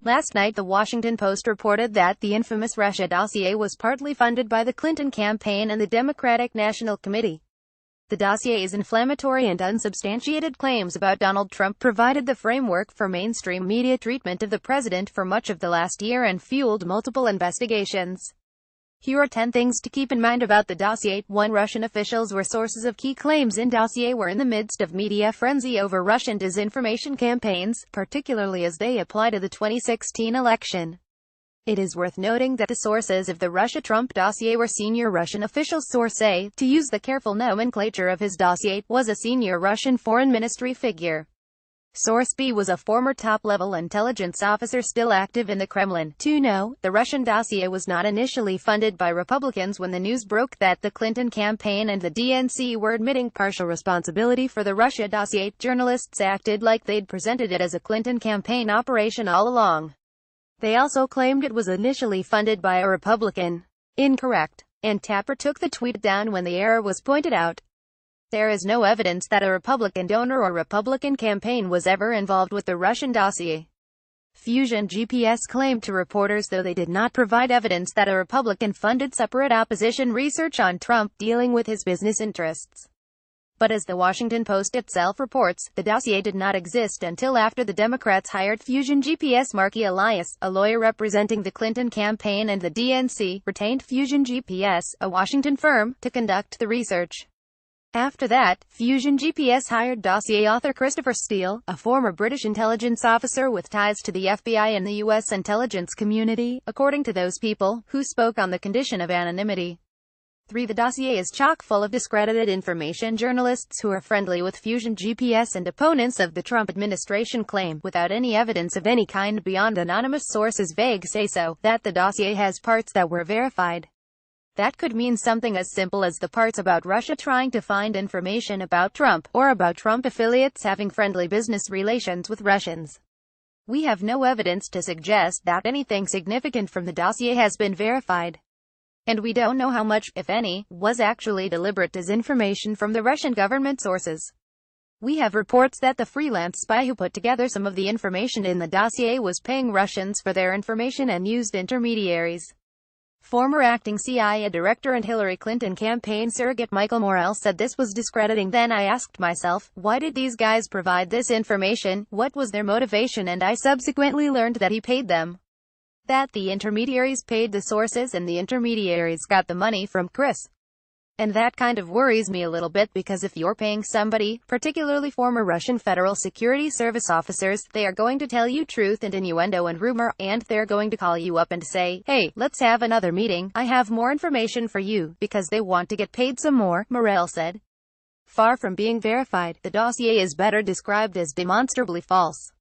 Last night the Washington Post reported that the infamous Russia dossier was partly funded by the Clinton campaign and the Democratic National Committee. The dossier's inflammatory and unsubstantiated claims about Donald Trump provided the framework for mainstream media treatment of the president for much of the last year and fueled multiple investigations. Here are 10 things to keep in mind about the dossier. 1. Russian officials were sources of key claims in dossier were in the midst of media frenzy over Russian disinformation campaigns, particularly as they apply to the 2016 election. It is worth noting that the sources of the Russia-Trump dossier were senior Russian officials. Source A, to use the careful nomenclature of his dossier, was a senior Russian foreign ministry figure. Source B was a former top-level intelligence officer still active in the Kremlin. 2. No, the Russian dossier was not initially funded by Republicans. When the news broke that the Clinton campaign and the DNC were admitting partial responsibility for the Russia dossier, journalists acted like they'd presented it as a Clinton campaign operation all along. They also claimed it was initially funded by a Republican. Incorrect. And Tapper took the tweet down when the error was pointed out. There is no evidence that a Republican donor or Republican campaign was ever involved with the Russian dossier. Fusion GPS claimed to reporters, though they did not provide evidence, that a Republican funded separate opposition research on Trump dealing with his business interests. But as the Washington Post itself reports, the dossier did not exist until after the Democrats hired Fusion GPS. Marky Elias, a lawyer representing the Clinton campaign and the DNC, retained Fusion GPS, a Washington firm, to conduct the research. After that, Fusion GPS hired dossier author Christopher Steele, a former British intelligence officer with ties to the FBI and the U.S. intelligence community, according to those people, who spoke on the condition of anonymity. 3. The dossier is chock full of discredited information. Journalists who are friendly with Fusion GPS and opponents of the Trump administration claim, without any evidence of any kind beyond anonymous sources' vague say-so, that the dossier has parts that were verified. That could mean something as simple as the parts about Russia trying to find information about Trump, or about Trump affiliates having friendly business relations with Russians. We have no evidence to suggest that anything significant from the dossier has been verified. And we don't know how much, if any, was actually deliberate disinformation from the Russian government sources. We have reports that the freelance spy who put together some of the information in the dossier was paying Russians for their information and used intermediaries. Former acting CIA director and Hillary Clinton campaign surrogate Michael Morell said this was discrediting. Then I asked myself, why did these guys provide this information? What was their motivation? And I subsequently learned that he paid them. That the intermediaries paid the sources and the intermediaries got the money from Chris. And that kind of worries me a little bit, because if you're paying somebody, particularly former Russian Federal Security Service officers, they are going to tell you truth and innuendo and rumor, and they're going to call you up and say, hey, let's have another meeting, I have more information for you, because they want to get paid some more, Morell said. Far from being verified, the dossier is better described as demonstrably false.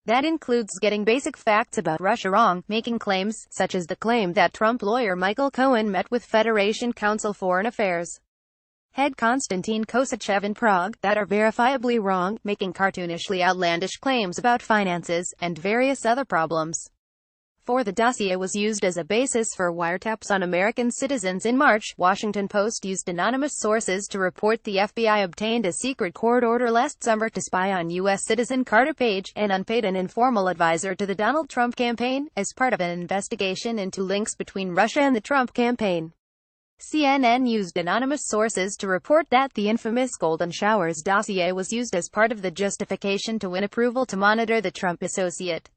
That includes getting basic facts about Russia wrong, making claims, such as the claim that Trump lawyer Michael Cohen met with Federation Council Foreign Affairs head Konstantin Kosachev in Prague, that are verifiably wrong, making cartoonishly outlandish claims about finances, and various other problems. 4. The dossier was used as a basis for wiretaps on American citizens. In March, Washington Post used anonymous sources to report the FBI obtained a secret court order last summer to spy on U.S. citizen Carter Page, an unpaid and informal advisor to the Donald Trump campaign, as part of an investigation into links between Russia and the Trump campaign. CNN used anonymous sources to report that the infamous Golden Showers dossier was used as part of the justification to win approval to monitor the Trump associate,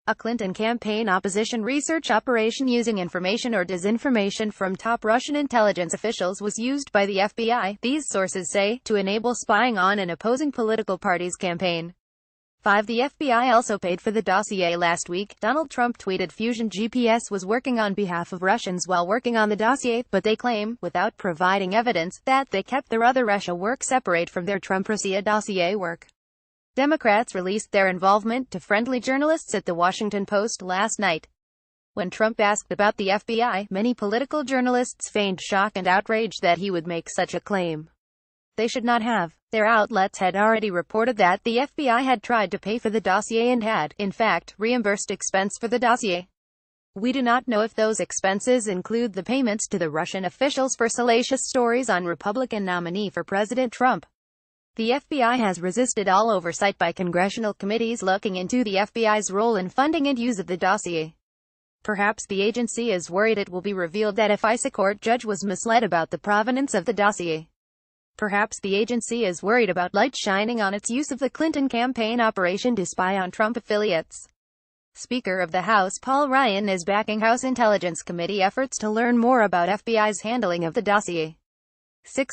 a Clinton campaign opposition research operation using information or disinformation from top Russian intelligence officials was used by the FBI, these sources say, to enable spying on an opposing political party's campaign. 5. The FBI also paid for the dossier. Last week, Donald Trump tweeted Fusion GPS was working on behalf of Russians while working on the dossier, but they claim, without providing evidence, that they kept their other Russia work separate from their Trump-Russia dossier work. Democrats released their involvement to friendly journalists at the Washington Post last night. When Trump asked about the FBI, many political journalists feigned shock and outrage that he would make such a claim. They should not have. Their outlets had already reported that the FBI had tried to pay for the dossier and had, in fact, reimbursed expense for the dossier. We do not know if those expenses include the payments to the Russian officials for salacious stories on Republican nominee for President Trump. The FBI has resisted all oversight by congressional committees looking into the FBI's role in funding and use of the dossier. Perhaps the agency is worried it will be revealed that a FISA court judge was misled about the provenance of the dossier. Perhaps the agency is worried about light shining on its use of the Clinton campaign operation to spy on Trump affiliates. Speaker of the House Paul Ryan is backing House Intelligence Committee efforts to learn more about FBI's handling of the dossier.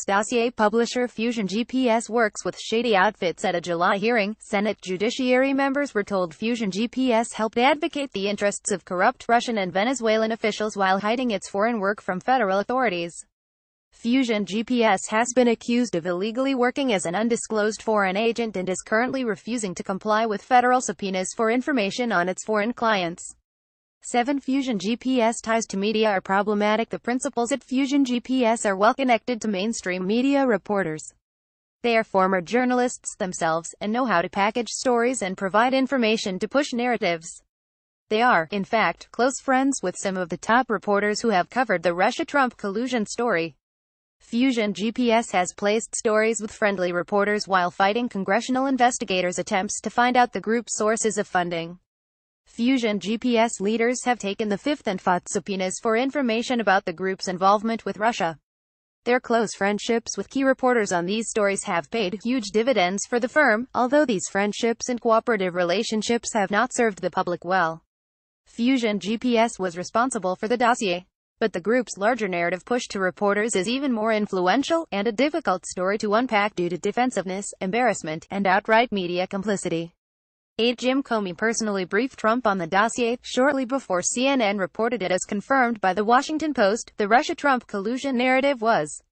Dossier publisher Fusion GPS works with shady outfits. At a July hearing, Senate Judiciary members were told Fusion GPS helped advocate the interests of corrupt Russian and Venezuelan officials while hiding its foreign work from federal authorities. Fusion GPS has been accused of illegally working as an undisclosed foreign agent and is currently refusing to comply with federal subpoenas for information on its foreign clients. 7 Fusion GPS ties to media are problematic. The principals at Fusion GPS are well connected to mainstream media reporters. They are former journalists themselves, and know how to package stories and provide information to push narratives. They are, in fact, close friends with some of the top reporters who have covered the Russia-Trump collusion story. Fusion GPS has placed stories with friendly reporters while fighting congressional investigators' attempts to find out the group's sources of funding. Fusion GPS leaders have taken the fifth and fought subpoenas for information about the group's involvement with Russia. Their close friendships with key reporters on these stories have paid huge dividends for the firm, although these friendships and cooperative relationships have not served the public well. Fusion GPS was responsible for the dossier, but the group's larger narrative push to reporters is even more influential, and a difficult story to unpack due to defensiveness, embarrassment, and outright media complicity. Aide Jim Comey personally briefed Trump on the dossier, shortly before CNN reported it. As confirmed by The Washington Post, the Russia-Trump collusion narrative was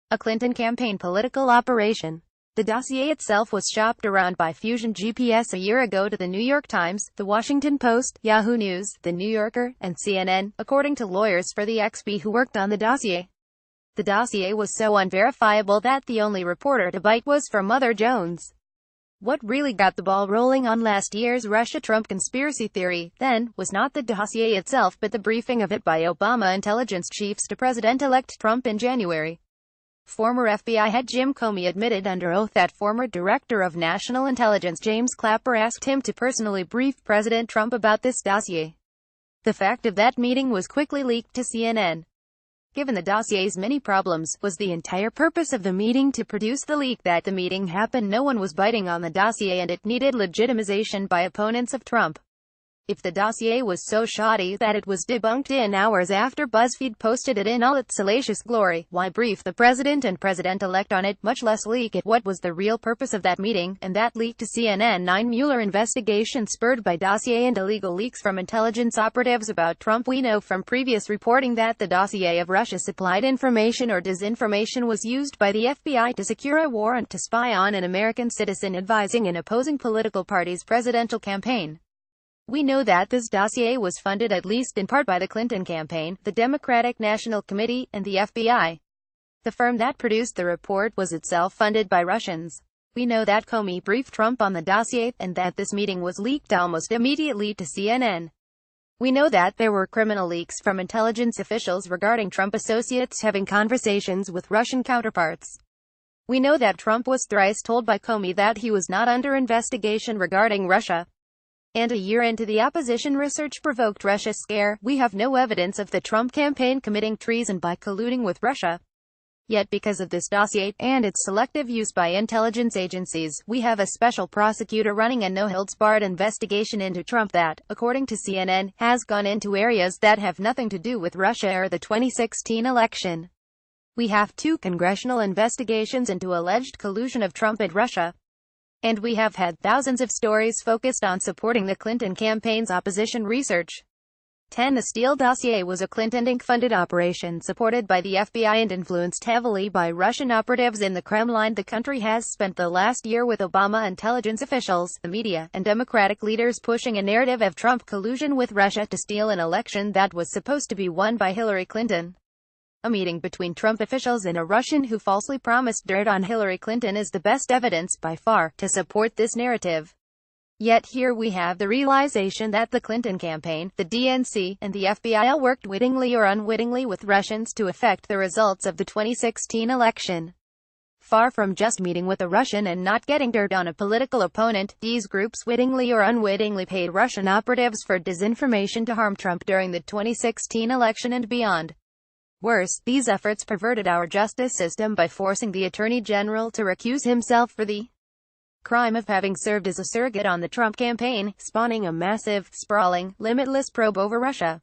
a Clinton campaign political operation. The dossier itself was shopped around by Fusion GPS a year ago to The New York Times, The Washington Post, Yahoo News, The New Yorker, and CNN, according to lawyers for the XP who worked on the dossier. The dossier was so unverifiable that the only reporter to bite was for Mother Jones. What really got the ball rolling on last year's Russia-Trump conspiracy theory, then, was not the dossier itself but the briefing of it by Obama intelligence chiefs to President-elect Trump in January. Former FBI head Jim Comey admitted under oath that former Director of National Intelligence James Clapper asked him to personally brief President Trump about this dossier. The fact of that meeting was quickly leaked to CNN. Given the dossier's many problems, was the entire purpose of the meeting to produce the leak that the meeting happened? No one was biting on the dossier and it needed legitimization by opponents of Trump. If the dossier was so shoddy that it was debunked in hours after BuzzFeed posted it in all its salacious glory, why brief the president and president-elect on it, much less leak it? What was the real purpose of that meeting, and that leak to CNN? 9 Mueller investigation spurred by dossier and illegal leaks from intelligence operatives about Trump. We know from previous reporting that the dossier of Russia supplied information or disinformation was used by the FBI to secure a warrant to spy on an American citizen advising an opposing political party's presidential campaign. We know that this dossier was funded at least in part by the Clinton campaign, the Democratic National Committee, and the FBI. The firm that produced the report was itself funded by Russians. We know that Comey briefed Trump on the dossier, and that this meeting was leaked almost immediately to CNN. We know that there were criminal leaks from intelligence officials regarding Trump associates having conversations with Russian counterparts. We know that Trump was thrice told by Comey that he was not under investigation regarding Russia. And a year into the opposition research-provoked Russia scare, we have no evidence of the Trump campaign committing treason by colluding with Russia. Yet because of this dossier, and its selective use by intelligence agencies, we have a special prosecutor running a no-holds-barred investigation into Trump that, according to CNN, has gone into areas that have nothing to do with Russia or the 2016 election. We have 2 congressional investigations into alleged collusion of Trump and Russia. And we have had thousands of stories focused on supporting the Clinton campaign's opposition research. 10. The Steele dossier was a Clinton Inc.-funded operation supported by the FBI and influenced heavily by Russian operatives in the Kremlin. The country has spent the last year with Obama intelligence officials, the media, and Democratic leaders pushing a narrative of Trump collusion with Russia to steal an election that was supposed to be won by Hillary Clinton. A meeting between Trump officials and a Russian who falsely promised dirt on Hillary Clinton is the best evidence, by far, to support this narrative. Yet here we have the realization that the Clinton campaign, the DNC, and the FBI all worked wittingly or unwittingly with Russians to affect the results of the 2016 election. Far from just meeting with a Russian and not getting dirt on a political opponent, these groups wittingly or unwittingly paid Russian operatives for disinformation to harm Trump during the 2016 election and beyond. Worse, these efforts perverted our justice system by forcing the Attorney General to recuse himself for the crime of having served as a surrogate on the Trump campaign, spawning a massive, sprawling, limitless probe over Russia.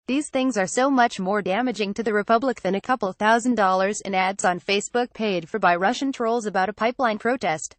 These things are so much more damaging to the republic than a couple $1,000s in ads on Facebook paid for by Russian trolls about a pipeline protest.